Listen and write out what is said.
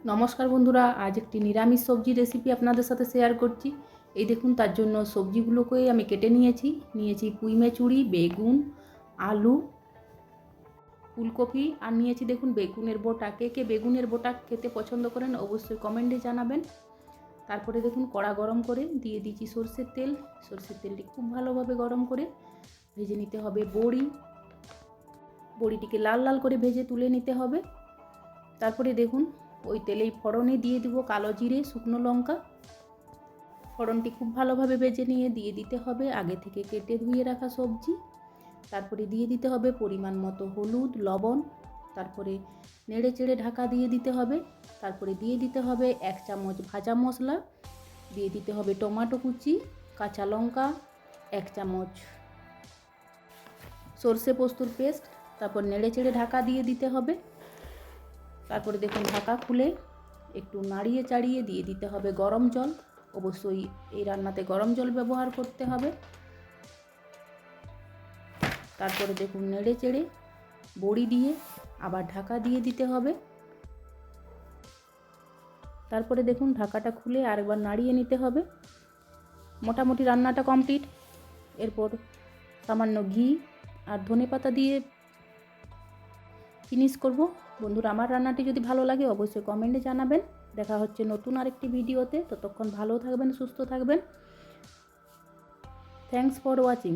নমস্কার বন্ধুরা, আজ একটি নিরামিষ সবজি রেসিপি আপনাদের সাথে শেয়ার করছি। এই দেখুন, তার জন্য সবজিগুলোকে আমি কেটে নিয়েছি পুঁই মেচুড়ি, বেগুন, আলু, ফুলকপি আর নিয়েছি দেখুন বেগুনের বোটা। কে কে বেগুনের বোটা খেতে পছন্দ করেন অবশ্যই কমেন্টে জানাবেন। তারপরে দেখুন কড়া গরম করে দিয়ে দিয়েছি সরষের তেল। সরষের তেলটি খুব ভালোভাবে গরম করে ভেজে নিতে হবে বড়িটিকে লাল লাল করে ভেজে তুলে নিতে হবে। তারপরে দেখুন ওই তেলেই ফোড়নে দিয়ে দেব কালো জিরে, শুকনো লঙ্কা। ফোড়নটি খুব ভালোভাবে ভেজে নিয়ে দিয়ে দিতে হবে আগে থেকে কেটে ধুয়ে রাখা সবজি। তারপরে দিয়ে দিতে হবে পরিমাণ মতো হলুদ, লবণ। তারপরে নেড়ে চেড়ে ঢাকা দিয়ে দিতে হবে। তারপরে দিয়ে দিতে হবে 1 চামচ ভাজা মশলা, দিয়ে দিতে হবে টমেটো কুচি, কাঁচা লঙ্কা, 1 চামচ সরষে পোস্তর পেস্ট। তারপর নেড়ে চেড়ে ঢাকা দিয়ে দিতে হবে। তারপরে দেখুন ঢাকা খুলে একটু নাড়িয়ে চাড়িয়ে দিয়ে দিতে হবে গরম জল। অবশ্যই এই রান্নাতে গরম জল ব্যবহার করতে হবে। তারপরে দেখুন নেড়ে চেড়ে বড়ি দিয়ে আবার ঢাকা দিয়ে দিতে হবে। তারপরে দেখুন ঢাকাটা খুলে আরেকবার নাড়িয়ে নিতে হবে। মোটামুটি রান্নাটা কমপ্লিট। এরপর সামান্য ঘি আর ধনেপাতা দিয়ে ফিনিশ করব। বন্ধুরা, আমার রান্নাটি যদি ভালো লাগে অবশ্যই কমেন্টে জানাবেন। দেখা হচ্ছে নতুন আরেকটি ভিডিওতে। ততক্ষণ ভালো থাকবেন, সুস্থ থাকবেন। Thanks for watching.